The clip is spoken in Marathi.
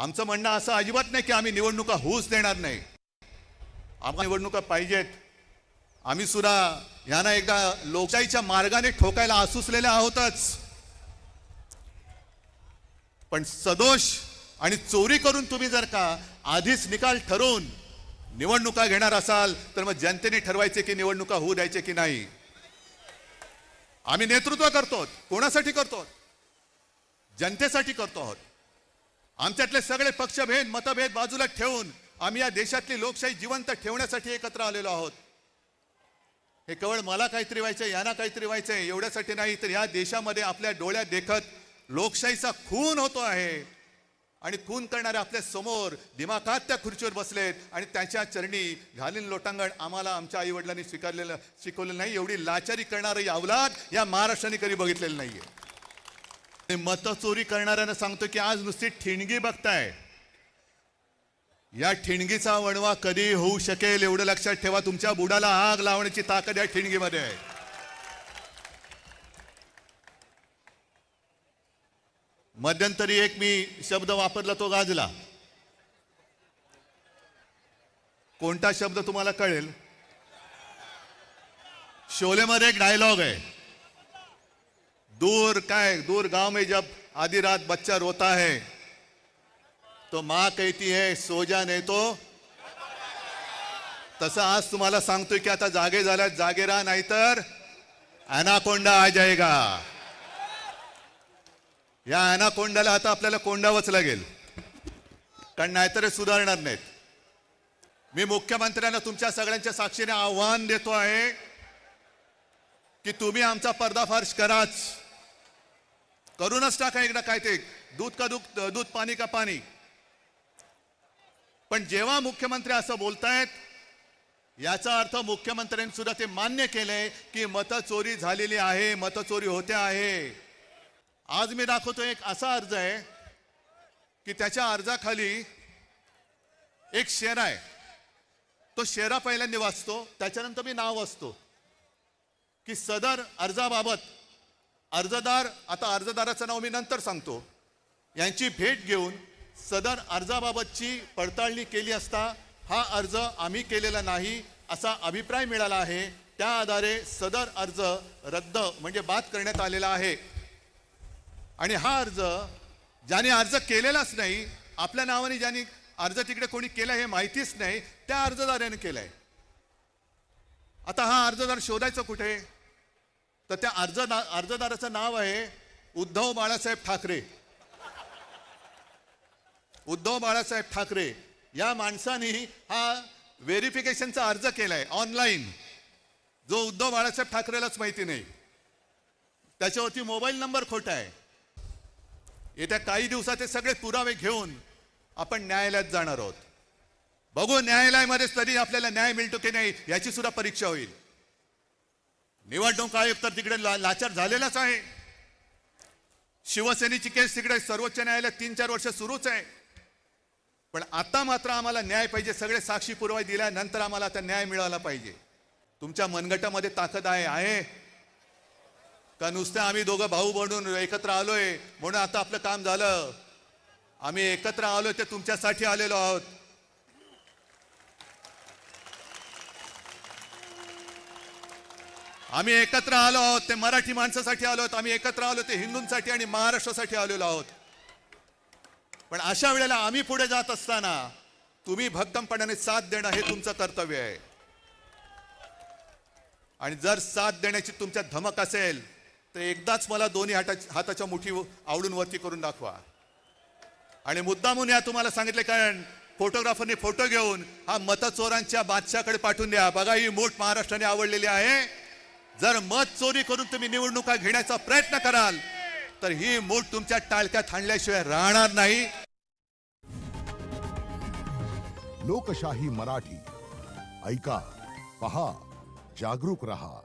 आमचं म्हणणं असं अजिबात नाही की आम्ही निवडणुका होऊच देणार नाही. आम्हाला निवडणुका पाहिजेत. आम्ही सुद्धा यांना एकदा लोकशाहीच्या मार्गाने ठोकायला आसुसलेले आहोतच. पण सदोष आणि चोरी करून तुम्ही जर का आधीच निकाल ठरवून निवडणुका घेणार असाल तर मग जनतेने ठरवायचे की निवडणुका होऊ द्यायचे की नाही. आम्ही नेतृत्व करतो. कोणासाठी करतो? जनतेसाठी करतो आहोत. आमच्यातले सगळे पक्षभेद मतभेद बाजूला ठेवून आम्ही या देशातली लोकशाही जिवंत ठेवण्यासाठी एकत्र आलेलो आहोत. हे केवळ मला काहीतरी व्हायचंय यांना काहीतरी व्हायचंय एवढ्यासाठी नाही, तर या देशामध्ये आपल्या डोळ्यात देखत लोकशाहीचा खून होतो आहे आणि खून करणारे आपल्या समोर दिमाखात त्या खुर्चीवर बसलेत आणि त्यांच्या चरणी घालीन लोटांगण आम्हाला आमच्या आई वडिलांनी शिकवलेलं नाही. एवढी लाचारी करणारी अवलाद या महाराष्ट्राने कधी बघितलेलं नाहीये. मतचोरी करणाऱ्यांना सांगतो की आज नुसती ठिणगी बघताय. या ठिणगीचा वणवा कधी होऊ शकेल एवढं लक्षात ठेवा. तुमच्या बुडाला आग लावण्याची ताकद या ठिणगीमध्ये आहे. मध्यंतरी एक मी शब्द वापरला तो गाजला. कोणता शब्द तुम्हाला कळेल? शोलेमध्ये एक डायलॉग आहे. दूर गांव में जब आधी रात बच्चा रोता है तो माँ कहती है सो जा नहीं तो. तसं आज तुम्हाला सांगतोय की आता जागे झाल्यात, जागे राहा नाहीतर ॲनाकोंडा आ जाएगा. या ॲनाकोंडाला आता आपल्याला कोंडावंच लागेल, कारण नाहीतर सुधारणार नाहीत. मी मुख्यमंत्र्यांना तुमच्या सगळ्यांच्या साक्षीने आव्हान देतो आहे की तुम्ही आमचा पर्दाफाश करूनच टाका एकदा. काय ते दूध का दूध पाणी का पाणी. पण जेव्हा मुख्यमंत्री असं बोलतायत याचा अर्थ मुख्यमंत्र्यांनी सुद्धा ते मान्य केलंय की मतचोरी झालेली आहे, मतचोरी होते आहे. आज मी दाखवतो एक असा अर्ज आहे की त्याच्या अर्जाखाली एक शेरा आहे. तो शेरा पहिल्यांदा वाचतो, त्याच्यानंतर मी नाव वाचतो की सदर अर्जाबाबत अर्जदार, आता अर्जदाराचं नाव मी नंतर सांगतो, यांची भेट घेऊन सदर अर्जाबाबतची पडताळणी केली असता हा अर्ज आम्ही केलेला नाही असा अभिप्राय मिळाला आहे. त्या आधारे सदर अर्ज रद्द म्हणजे बाद करण्यात आलेला आहे. आणि हा अर्ज ज्याने अर्ज केलेलाच नाही, आपल्या नावाने ज्याने अर्ज तिकडे कोणी केला हे माहितीच नाही, त्या अर्जदाराने केलाय. आता हा अर्जदार शोधायचं कुठे? तर त्या अर्जदाराचं नाव आहे उद्धव बाळासाहेब ठाकरे. उद्धव बाळासाहेब ठाकरे या माणसाने हा व्हेरिफिकेशनचा अर्ज केलाय ऑनलाईन, जो उद्धव बाळासाहेब ठाकरेलाच माहिती नाही. त्याच्यावरती मोबाईल नंबर खोटा आहे. येत्या काही दिवसात हे सगळे पुरावे घेऊन आपण न्यायालयात जाणार आहोत. बघू न्यायालयामध्ये तरी आपल्याला न्याय मिळतो की नाही याची सुद्धा परीक्षा होईल. निवडणूक आयोग तर तिकडे लाचार झालेलाच आहे. शिवसेनेची केस तिकडे सर्वोच्च न्यायालयात 3-4 वर्ष सुरूच आहे. पण आता मात्र आम्हाला न्याय पाहिजे. सगळे साक्षी पुरावे दिल्यानंतर आम्हाला आता न्याय मिळाला पाहिजे. तुमच्या मनगटामध्ये ताकद आहे का नुसतं आम्ही दोघं भाऊ बनून एकत्र आलोय म्हणून आता आपलं काम झालं? आम्ही एकत्र आलोय ते तुमच्यासाठी आलेलो आहोत. आम्ही एकत्र आलो आहोत ते मराठी माणसासाठी आलो आहोत. आम्ही एकत्र आलो ते हिंदूंसाठी आणि महाराष्ट्रासाठी आलेलो आहोत. पण अशा वेळेला आम्ही पुढे जात असताना तुम्ही भक्कमपणाने साथ देणं हे तुमचं कर्तव्य आहे. आणि जर साथ देण्याची तुमच्या धमक असेल तर एकदाच मला दोन्ही हाताच्या मुठी आवडून वरती करून दाखवा. आणि मुद्दामून या तुम्हाला सांगितले, कारण फोटोग्राफरने फोटो घेऊन हा मतचोरांच्या बादशाकडे पाठवून द्या. बघा ही मूठ महाराष्ट्राने आवडलेली आहे. जर मत चोरी करून तुम्ही निवडणुका घेण्याचा प्रयत्न कराल तर ही मूठ तुमच्या टाळक्यात हाणल्याशिवाय राहणार नाही. लोकशाही मराठी ऐका, पहा, जागरूक रहा.